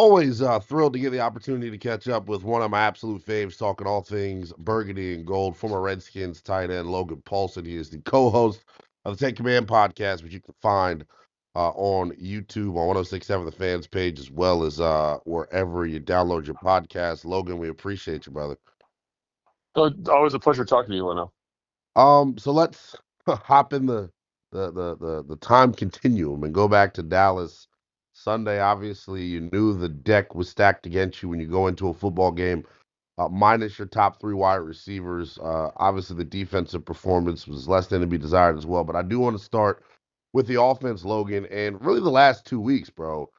Always thrilled to get the opportunity to catch up with one of my absolute faves, talking all things Burgundy and Gold, former Redskins tight end Logan Paulsen. He is the co-host of the Take Command podcast, which you can find on YouTube on 1067 The Fans page, as well as wherever you download your podcast. Logan, we appreciate you, brother. Always a pleasure talking to you, Lynnell. So let's hop in the time continuum and go back to Dallas Sunday. Obviously, you knew the deck was stacked against you when you go into a football game, minus your top three wide receivers. Obviously, the defensive performance was less than to be desired as well. But I do want to start with the offense, Logan, and really the last 2 weeks, bro.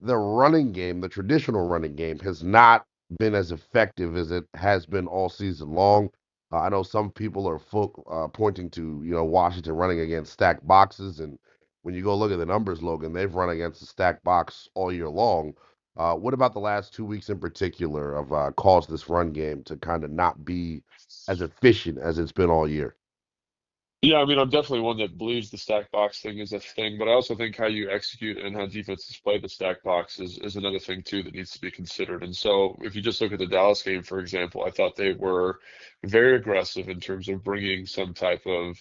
The running game, the traditional running game, has not been as effective as it has been all season long. I know some people are pointing to Washington running against stacked boxes, and when you go look at the numbers, Logan, they've run against a stacked box all year long. What about the last 2 weeks in particular have caused this run game to kind of not be as efficient as it's been all year? Yeah, I mean, I'm definitely one that believes the stack box thing is a thing, but I also think how you execute and how defenses play the stack box is another thing too that needs to be considered. And so, if you just look at the Dallas game, for example, I thought they were very aggressive in terms of bringing some type of,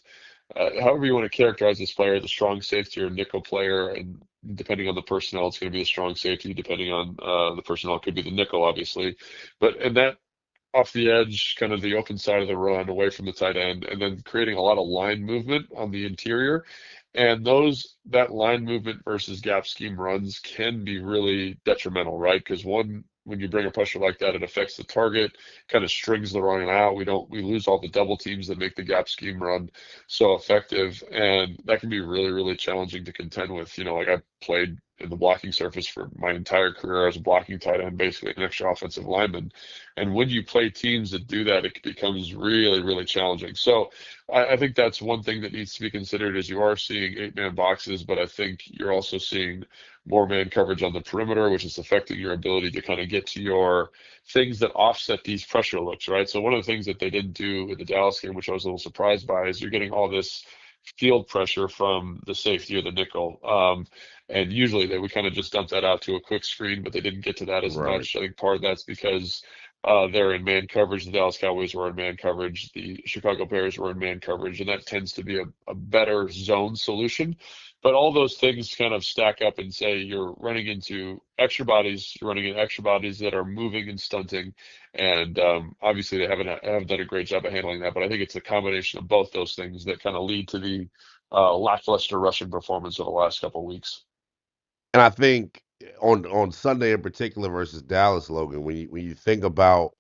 however you want to characterize this player, the strong safety or nickel player, and depending on the personnel, it's going to be a strong safety. Depending on the personnel, it could be the nickel, obviously. But and that off the edge, kind of the open side of the run away from the tight end, and then creating a lot of line movement on the interior. And that line movement versus gap scheme runs can be really detrimental, right? Because one, when you bring a pressure like that, it affects the target, kind of strings the running out. We lose all the double teams that make the gap scheme run so effective, and that can be really, really challenging to contend with. Like I played in the blocking surface for my entire career as a blocking tight end, basically an extra offensive lineman. And when you play teams that do that, it becomes really, really challenging. So I think that's one thing that needs to be considered is you are seeing eight-man boxes, but I think you're also seeing more man coverage on the perimeter, which is affecting your ability to kind of get to your things that offset these pressure looks, right? So one of the things that they didn't do with the Dallas game, which I was a little surprised by, is you're getting all this field pressure from the safety or the nickel. And usually they would kind of just dump that out to a quick screen, but they didn't get to that as Right. much. I think part of that's because they're in man coverage. The Dallas Cowboys were in man coverage. The Chicago Bears were in man coverage, and that tends to be a better zone solution. But all those things kind of stack up and say you're running into extra bodies, you're running into extra bodies that are moving and stunting, and obviously they haven't done a great job of handling that. But I think it's a combination of both those things that kind of lead to the lackluster rushing performance of the last couple of weeks. And I think on Sunday in particular versus Dallas, Logan, when you think about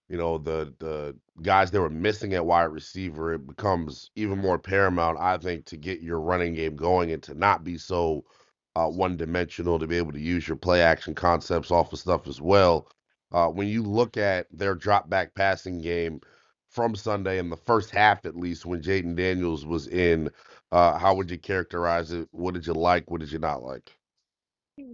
the guys that were missing at wide receiver, it becomes even more paramount, I think, to get your running game going and to not be so one dimensional, to be able to use your play action concepts off of stuff as well. When you look at their drop back passing game from Sunday in the first half, at least when Jayden Daniels was in, how would you characterize it? What did you like? What did you not like?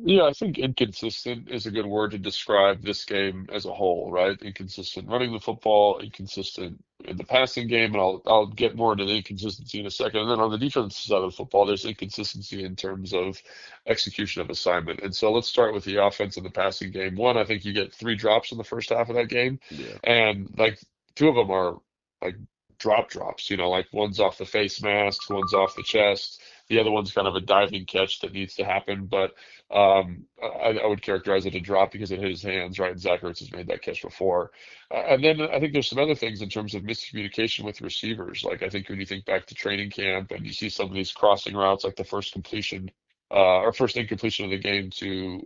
Yeah, I think inconsistent is a good word to describe this game as a whole, right? Inconsistent running the football, inconsistent in the passing game, and I'll get more into the inconsistency in a second. And then on the defensive side of the football, there's inconsistency in terms of execution of assignment. And so let's start with the offense and the passing game. One, I think you get three drops in the first half of that game, Yeah. and like two of them are like drops, like one's off the face mask, one's off the chest. The other one's kind of a diving catch that needs to happen, but I would characterize it a drop because it hit his hands, right? And Zach Ertz has made that catch before. And then I think there's some other things in terms of miscommunication with receivers. Like I think when you think back to training camp and you see some of these crossing routes, like the first completion or first incompletion of the game to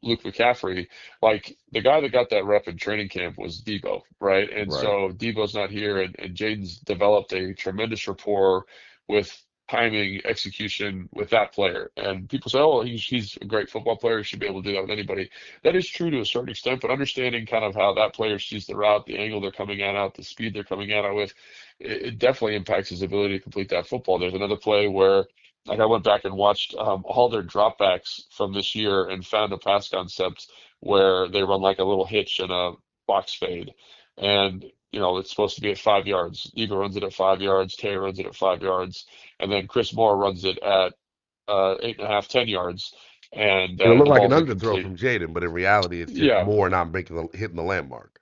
Luke McCaffrey, like the guy that got that rep in training camp was Debo, right? And Right. so Debo's not here, and Jaden's developed a tremendous rapport with timing, execution with that player. And people say, oh, he's a great football player. He should be able to do that with anybody. That is true to a certain extent, but understanding kind of how that player sees the route, the angle they're coming at, the speed they're coming at it with, it definitely impacts his ability to complete that football. There's another play where, like, I went back and watched all their dropbacks from this year and found a pass concept where they run like a little hitch and a box fade. And, it's supposed to be at 5 yards. Eva runs it at 5 yards. Tay runs it at 5 yards. And then Chris Moore runs it at 8.5, 10 yards. and It'll look the like an ball's underthrow incomplete. from Jaden, but in reality, it's just Yeah, more not hitting the landmark.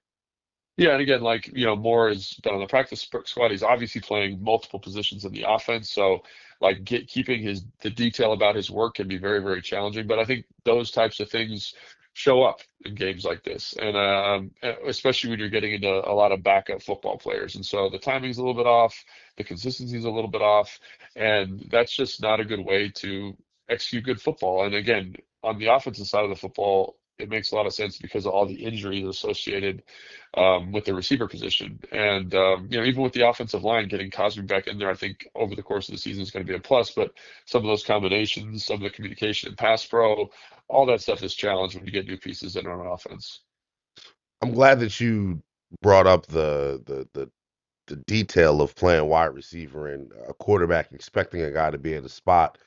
yeah, and again, like Moore has been on the practice squad. He's obviously playing multiple positions in the offense, so like keeping the detail about his work can be very, very challenging. But I think those types of things show up in games like this, and especially when you're getting into a lot of backup football players, and so the timing's a little bit off, the consistency's a little bit off, and that's just not a good way to execute good football. And again, on the offensive side of the football, it makes a lot of sense because of all the injuries associated with the receiver position. And even with the offensive line getting Cosby back in there, I think over the course of the season is going to be a plus. But some of those combinations, some of the communication in pass pro, all that stuff is challenged when you get new pieces in on offense. I'm glad that you brought up the detail of playing wide receiver and a quarterback expecting a guy to be in the spot,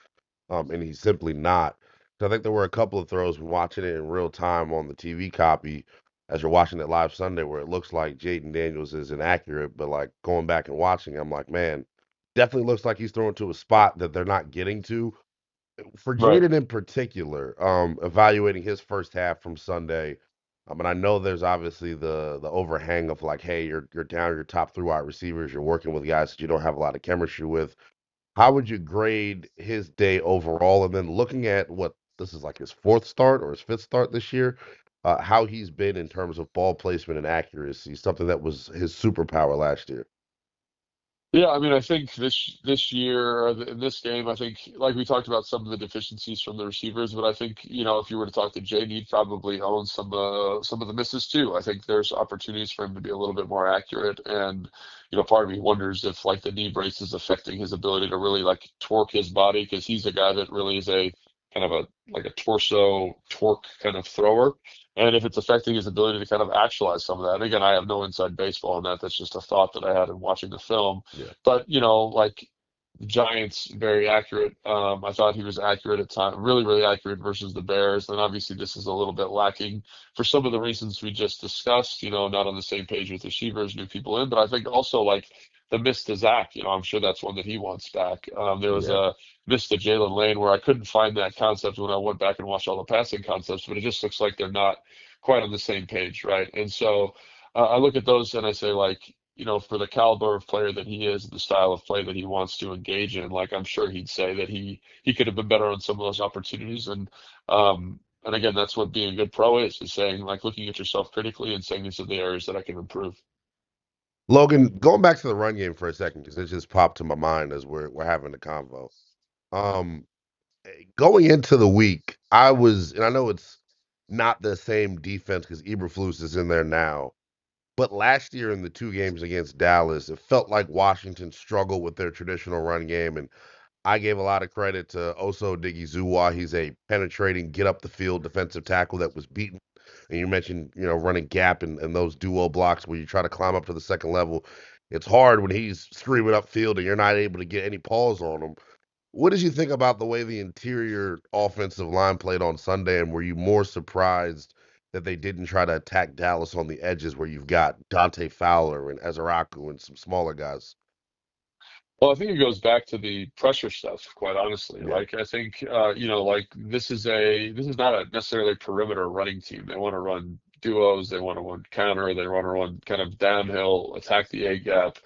and he's simply not. So I think there were a couple of throws when watching it in real time on the TV copy as you're watching it live Sunday where it looks like Jayden Daniels is inaccurate, but like going back and watching, I'm like, man, definitely looks like he's throwing to a spot that they're not getting to. For Right. Jaden in particular, evaluating his first half from Sunday, and I know there's obviously the overhang of like, hey, you're down your top three wide receivers, you're working with guys that you don't have a lot of chemistry with. How would you grade his day overall? And then looking at what this is like his fourth start or his fifth start this year, how he's been in terms of ball placement and accuracy, something that was his superpower last year. Yeah, I mean, I think this year in this game, I think like we talked about some of the deficiencies from the receivers, but I think if you were to talk to Jay, he'd probably own some of the misses too. I think there's opportunities for him to be a little bit more accurate, and part of me wonders if like the knee brace is affecting his ability to really like torque his body because he's a guy that really is a kind of a like a torso torque kind of thrower. And if it's affecting his ability to kind of actualize some of that, and again, I have no inside baseball on that. That's just a thought that I had in watching the film. Yeah. But like the Giants, very accurate. I thought he was accurate at time, really, really accurate versus the Bears. And obviously, this is a little bit lacking for some of the reasons we just discussed. Not on the same page with receivers, new people in. But I think also like the miss to Zach. I'm sure that's one that he wants back. There was Yeah. a miss to Jalen Lane where I couldn't find that concept when I went back and watched all the passing concepts, but it just looks like they're not quite on the same page, right? And so I look at those and I say, like, for the caliber of player that he is, the style of play that he wants to engage in, like I'm sure he'd say that he could have been better on some of those opportunities. And again, that's what being a good pro is saying, like, looking at yourself critically and saying these are the areas that I can improve. Logan, going back to the run game for a second, because it just popped to my mind as we're having the convo. Um, Going into the week, and I know it's not the same defense because Eberflus is in there now, but last year in the two games against Dallas, it felt like Washington struggled with their traditional run game, and I gave a lot of credit to Oso Digizua. He's a penetrating, get up the field defensive tackle that was beaten. And you mentioned, running gap and those duo blocks where you try to climb up to the second level. It's hard when he's screaming upfield and you're not able to get any pause on him. What did you think about the way the interior offensive line played on Sunday, and were you more surprised that they didn't try to attack Dallas on the edges where you've got Dante Fowler and Ezeraku and some smaller guys? Well, I think it goes back to the pressure stuff, quite honestly. Yeah. Like I think like this is not a necessarily perimeter running team. They want to run duos, they want to run counter, they want to run kind of downhill, attack the A gap,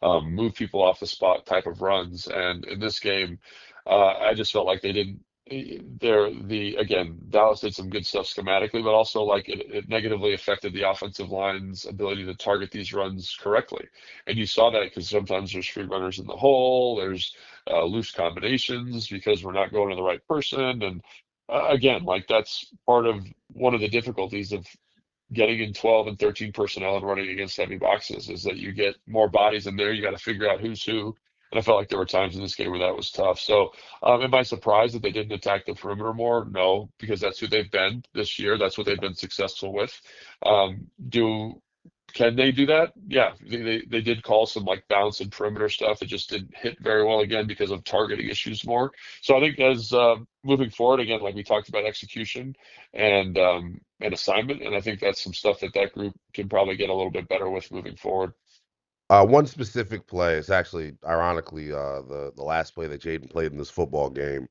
move people off the spot type of runs. And in this game, I just felt like they didn't again, Dallas did some good stuff schematically, but also like it negatively affected the offensive line's ability to target these runs correctly. And you saw that because sometimes there's free runners in the hole, there's loose combinations because we're not going to the right person. And again, like that's part of one of the difficulties of getting in 12 and 13 personnel and running against heavy boxes is that you get more bodies in there. You got to figure out who's who. And I felt like there were times in this game where that was tough. So, am I surprised that they didn't attack the perimeter more? No, because that's who they've been this year. That's what they've been successful with. Do Can they do that? Yeah, they did call some like bounce and perimeter stuff. It just didn't hit very well again because of targeting issues more. So I think as moving forward again, like we talked about execution and assignment, and I think that's some stuff that that group can probably get a little bit better with moving forward. One specific play is actually, ironically, the last play that Jaden played in this football game.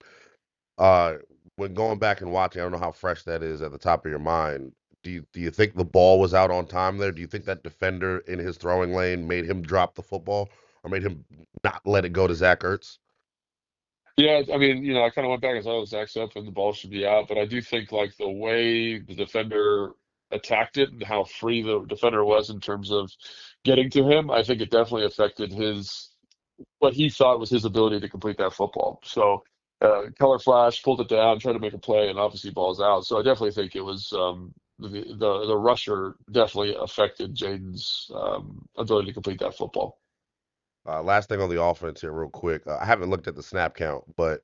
Uh, when going back and watching, I don't know how fresh that is at the top of your mind. Do you think the ball was out on time there? Do you think that defender in his throwing lane made him drop the football or made him not let it go to Zach Ertz? Yeah, I mean, I kind of went back and thought it was Zach's up and the ball should be out, but I do think like the way the defender attacked it and how free the defender was in terms of getting to him, I think it definitely affected his what he thought was his ability to complete that football. So color flash, pulled it down, tried to make a play, and obviously balls out. So I definitely think it was the rusher definitely affected Jayden's ability to complete that football. Last thing on the offense here, real quick. I haven't looked at the snap count, but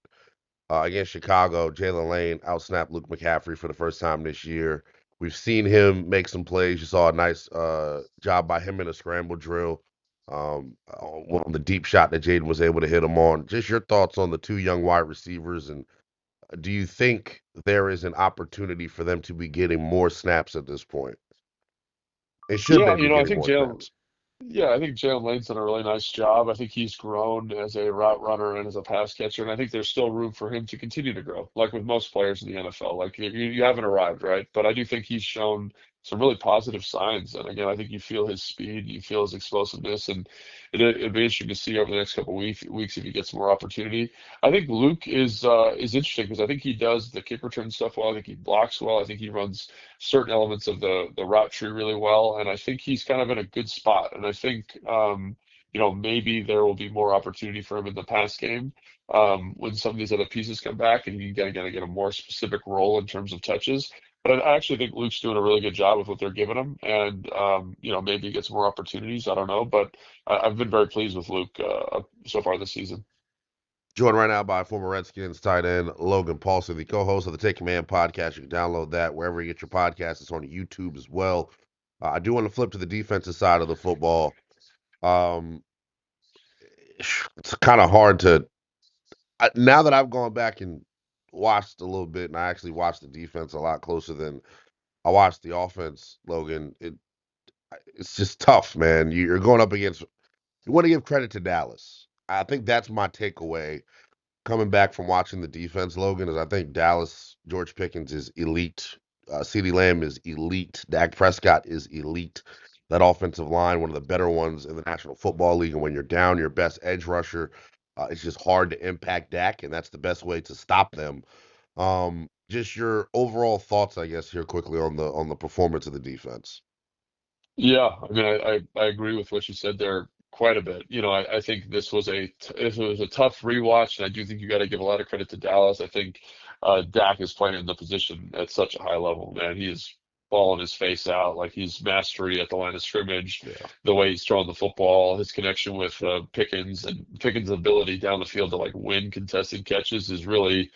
against Chicago, Jalen Lane outsnapped Luke McCaffrey for the first time this year. We've seen him make some plays. You saw a nice job by him in a scramble drill on the deep shot that Jayden was able to hit him on. Just your thoughts on the two young wide receivers, and do you think there is an opportunity for them to be getting more snaps at this point? And should Yeah, they be I getting think more Jalen. snaps? Yeah, I think Jalen Lane's done a really nice job. I think he's grown as a route runner and as a pass catcher, and I think there's still room for him to continue to grow, like with most players in the NFL. Like you haven't arrived, right? But I do think he's shown some really positive signs. And again, I think you feel his speed, you feel his explosiveness, and it'd be interesting to see over the next couple weeks if he gets more opportunity. I think Luke is interesting because I think he does the kick return stuff well. I think he blocks well. I think he runs certain elements of the route tree really well, and I think he's kind of in a good spot. And I think maybe there will be more opportunity for him in the pass game when some of these other pieces come back, and he can get a more specific role in terms of touches. But I actually think Luke's doing a really good job with what they're giving him, and maybe he gets more opportunities. I don't know, but I've been very pleased with Luke so far this season. Joined right now by former Redskins tight end Logan Paulsen, the co-host of the Take Command podcast. You can download that wherever you get your podcast. It's on YouTube as well. I do want to flip to the defensive side of the football. Um, it's kind of hard to now that I've gone back and watched a little bit, and I actually watched the defense a lot closer than I watched the offense. Logan, it's just tough, man. You're going up against. You want to give credit to Dallas. I think that's my takeaway coming back from watching the defense, Logan, is I think Dallas, George Pickens is elite. CeeDee Lamb is elite. Dak Prescott is elite. That offensive line, one of the better ones in the National Football League. And when you're down your best edge rusher, it's just hard to impact Dak, and that's the best way to stop them. Just your overall thoughts, I guess, here quickly on the performance of the defense. Yeah, I mean, I agree with what you said there quite a bit. I think this was a tough rewatch, and I do think you got to give a lot of credit to Dallas. I think Dak is playing in the position at such a high level, man. He is balling his face out, like he's mastery at the line of scrimmage, Yeah, the way he's throwing the football, his connection with Pickens, and Pickens' ability down the field to like win contested catches is really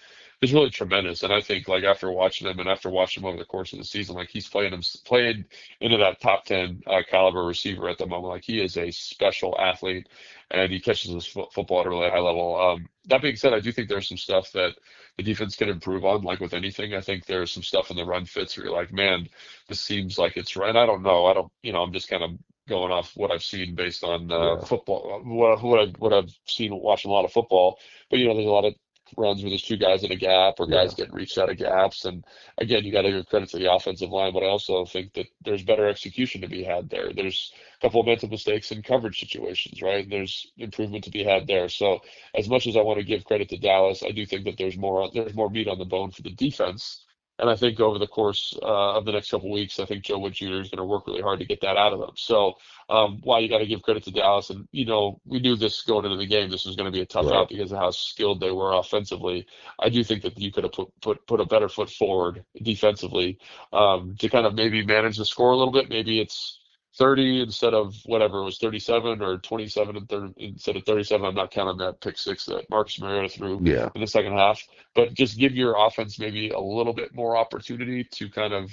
tremendous. And I think like after watching him and after watching him over the course of the season, like he's playing into that top 10 caliber receiver at the moment. Like he is a special athlete and he catches his football at a really high level. That being said, I do think there's some stuff that the defense can improve on, like with anything. I think there's some stuff in the run fits where you're like, man, this seems like it's right. I don't know. I don't, I'm just kind of going off what I've seen based on yeah, football, what I've seen watching a lot of football. But there's a lot of runs where there's two guys in a gap or yeah, guys getting reached out of gaps. And again, you got to give credit to the offensive line, but I also think that there's better execution to be had there. There's a couple of mental mistakes in coverage situations, right? And there's improvement to be had there. So as much as I want to give credit to Dallas, I do think that there's more meat on the bone for the defense. And I think over the course of the next couple of weeks, I think Joe Wood Jr. is going to work really hard to get that out of them. So while you got to give credit to Dallas, and we knew this going into the game, this was going to be a tough right. out because of how skilled they were offensively. I do think that you could have put a better foot forward defensively to kind of maybe manage the score a little bit. Maybe it's 30 instead of whatever it was 37 or 27 and 30, instead of 37. I'm not counting that pick six that Marcus Mariota threw Yeah, in the second half, but just give your offense maybe a little bit more opportunity to kind of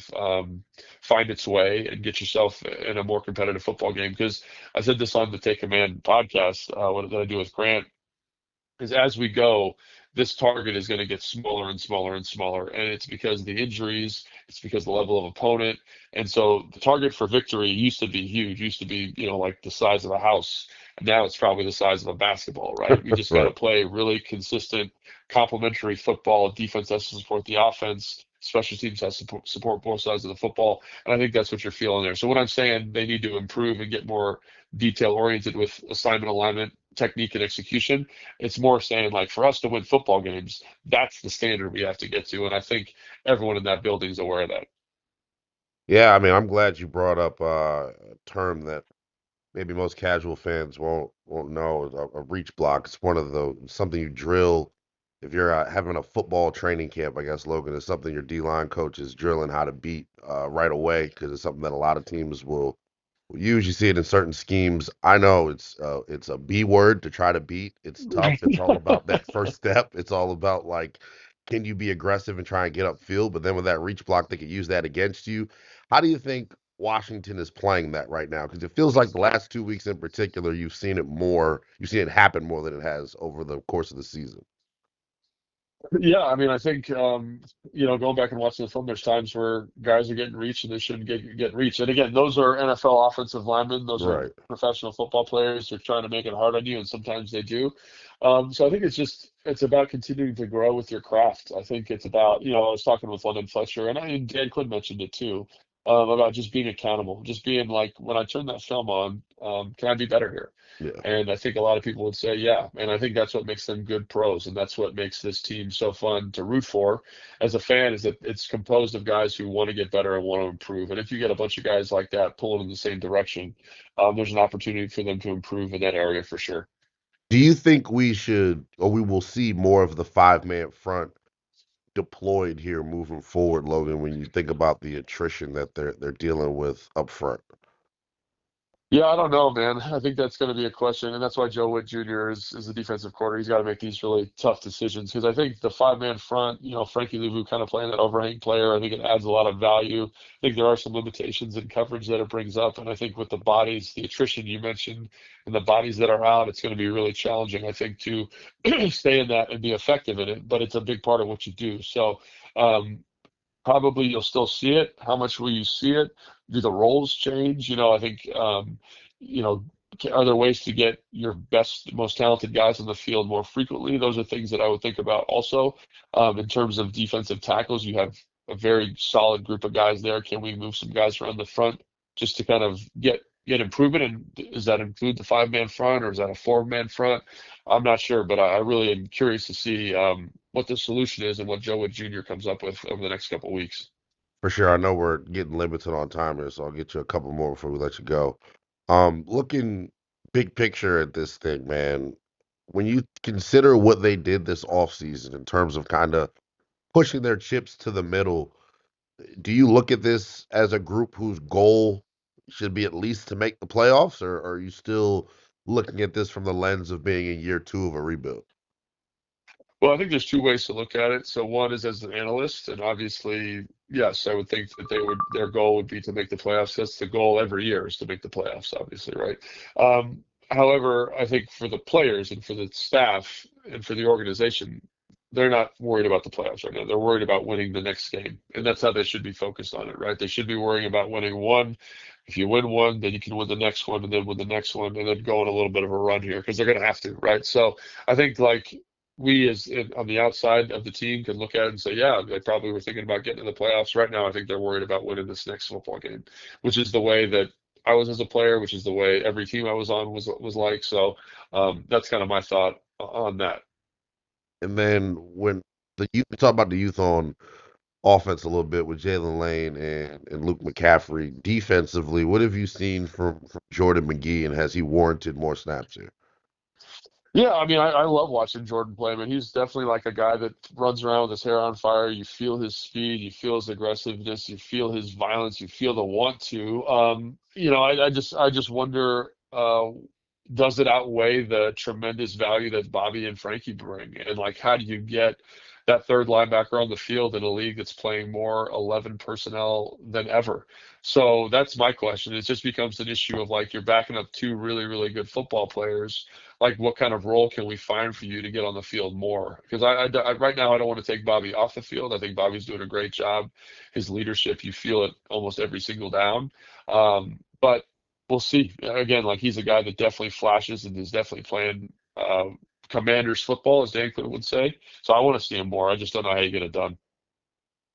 find its way and get yourself in a more competitive football game. Because I said this on the Take Command podcast, what that I do with Grant, is as we go, this target is going to get smaller and smaller and smaller. And it's because of the injuries, it's because of the level of opponent. And so the target for victory used to be huge, used to be, like the size of a house. Now it's probably the size of a basketball, right? We just got to Right. play really consistent, complementary football. Defense has to support the offense. Special teams has to support both sides of the football. And I think that's what you're feeling there. So when I'm saying they need to improve and get more detail oriented with assignment, alignment, technique, and execution, it's more saying like for us to win football games, that's the standard we have to get to. And I think everyone in that building is aware of that. Yeah, I mean, I'm glad you brought up a term that maybe most casual fans won't know is a reach block. It's one of the something you drill if you're having a football training camp. I guess Logan is something your D line coach is drilling how to beat right away because it's something that a lot of teams will use. You see it in certain schemes. I know it's a B word to try to beat. It's tough. It's all about that first step. It's all about like can you be aggressive and try and get upfield, but then with that reach block, they could use that against you. How do you think Washington is playing that right now? Because it feels like the last 2 weeks in particular, you've seen it more, you've seen it happen more than it has over the course of the season. Yeah, I mean, I think going back and watching the film, there's times where guys are getting reached and they shouldn't get reached. And again, those are NFL offensive linemen, those are Right. professional football players. They're trying to make it hard on you, and sometimes they do. So I think it's about continuing to grow with your craft. I think it's about, I was talking with London Fletcher, and Dan Quinn mentioned it too, about just being accountable, just being like, when I turn that film on, can I be better here? Yeah. And I think a lot of people would say, yeah. And I think that's what makes them good pros. And that's what makes this team so fun to root for as a fan is that it's composed of guys who want to get better and want to improve. And if you get a bunch of guys like that pulling in the same direction, there's an opportunity for them to improve in that area for sure. Do you think we should, or we will see more of the five-man front deployed here moving forward, Logan, when you think about the attrition that they're dealing with up front? Yeah, I don't know, man. I think that's going to be a question, and that's why Joe Wood Jr. is the defensive coordinator. He's got to make these really tough decisions because I think the five-man front, Frankie Louvu kind of playing that overhang player, I think it adds a lot of value. I think there are some limitations in coverage that it brings up, and I think with the bodies, the attrition you mentioned, and the bodies that are out, it's going to be really challenging, I think, to stay in that and be effective in it. But it's a big part of what you do. So. Probably you'll still see it. How much will you see it? Do the roles change? I think, you know, are there ways to get your best, most talented guys on the field more frequently? Those are things that I would think about also. In terms of defensive tackles, you have a very solid group of guys there. Can we move some guys around the front just to kind of get improvement? And does that include the five-man front or is that a four-man front? I'm not sure, but I really am curious to see what the solution is and what Joe Wood Jr. comes up with over the next couple of weeks. For sure. I know we're getting limited on time here, so I'll get you a couple more before we let you go. Looking big picture at this thing, man, when you consider what they did this offseason in terms of kind of pushing their chips to the middle, do you look at this as a group whose goal should be at least to make the playoffs, or are you still looking at this from the lens of being in year two of a rebuild? Well, I think there's two ways to look at it. So one is as an analyst, and obviously, yes, I would think that their goal would be to make the playoffs. That's the goal every year is to make the playoffs, obviously, right? However, I think for the players and for the staff and for the organization, they're not worried about the playoffs right now. They're worried about winning the next game, and that's how they should be focused on it, right? They should be worrying about winning one. If you win one, then you can win the next one, and then win the next one, and then go on a little bit of a run here because they're going to have to, right? So I think like we on the outside of the team can look at it and say, yeah, they probably were thinking about getting to the playoffs. Right now, I think they're worried about winning this next football game, which is the way that I was as a player, which is the way every team I was on was like. So that's kind of my thought on that. And then when the youth, we talk about the youth on offense a little bit with Jalen Lane and Luke McCaffrey. Defensively, what have you seen from Jordan McGee, and has he warranted more snaps here? Yeah, I mean, I love watching Jordan play. I mean, he's definitely like a guy that runs around with his hair on fire. You feel his speed, you feel his aggressiveness, you feel his violence, you feel the want to. I just wonder, does it outweigh the tremendous value that Bobby and Frankie bring? And like, how do you get that third linebacker on the field in a league that's playing more 11 personnel than ever? So that's my question. It just becomes an issue of like you're backing up two really, really good football players, like what kind of role can we find for you to get on the field more? Because right now I don't want to take Bobby off the field. I think Bobby's doing a great job. His leadership, you feel it almost every single down. But we'll see. Again, like he's a guy that definitely flashes and is definitely playing Commanders football, as Dan Quinn would say. So I want to see him more. I just don't know how you get it done.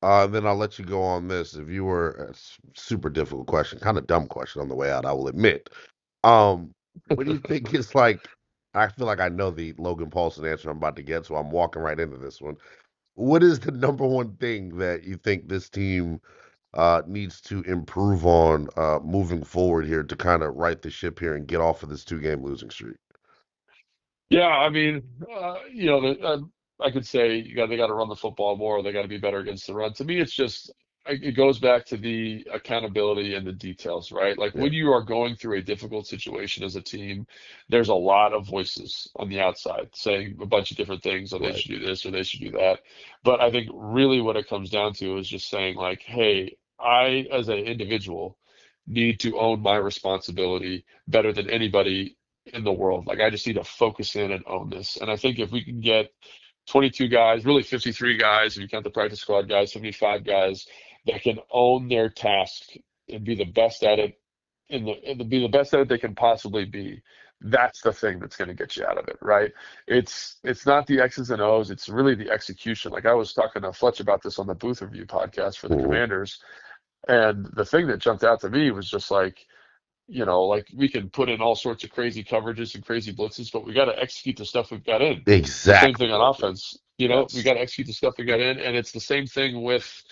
Then I'll let you go on this. If you were a super difficult question, kind of dumb question on the way out, I will admit. What do you think is like? I feel like I know the Logan Paulsen answer I'm about to get, so I'm walking right into this one. What is the number one thing that you think this team needs to improve on moving forward here to kind of right the ship here and get off of this two-game losing streak? Yeah, I mean, I could say they got to run the football more. They got to be better against the run. To me, it's just it goes back to the accountability and the details, right? Like Yeah, when you are going through a difficult situation as a team, there's a lot of voices on the outside saying a bunch of different things, or they right. should do this or they should do that. But I think really what it comes down to is just saying like, hey, I as an individual need to own my responsibility better than anybody in the world. Like I just need to focus in and own this. And I think if we can get 22 guys, really 53 guys, if you count the practice squad guys, 75 guys that can own their task and be the best at it and be the best at it they can possibly be. That's the thing that's going to get you out of it, right? It's not the X's and O's, it's really the execution. Like I was talking to Fletch about this on the Booth Review podcast for the Mhm. Commanders, and the thing that jumped out to me was just like, like we can put in all sorts of crazy coverages and crazy blitzes, but we got to execute the stuff we've got in. It's the same Exactly, thing on Logan. offense. We Yes. got to execute the stuff we got in, and it's the same thing with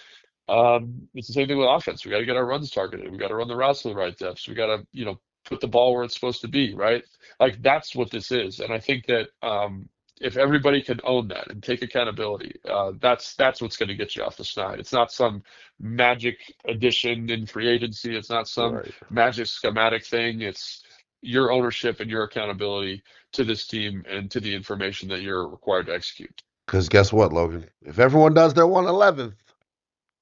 offense. We got to get our runs targeted. We got to run the routes to the right depths. We got to, put the ball where it's supposed to be, right? Like that's what this is. And I think that if everybody can own that and take accountability, that's what's going to get you off the schneid. It's not some magic addition in free agency. It's not some Right. magic schematic thing. It's your ownership and your accountability to this team and to the information that you're required to execute. Because guess what, Logan? If everyone does their 111th,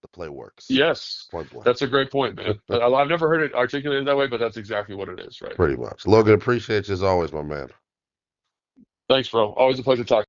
the play works. Yes, Point blank. that's a great point, man. I've never heard it articulated that way, but that's exactly what it is, right? Pretty much. Logan, appreciate you as always, my man. Thanks, bro. Always a pleasure talking.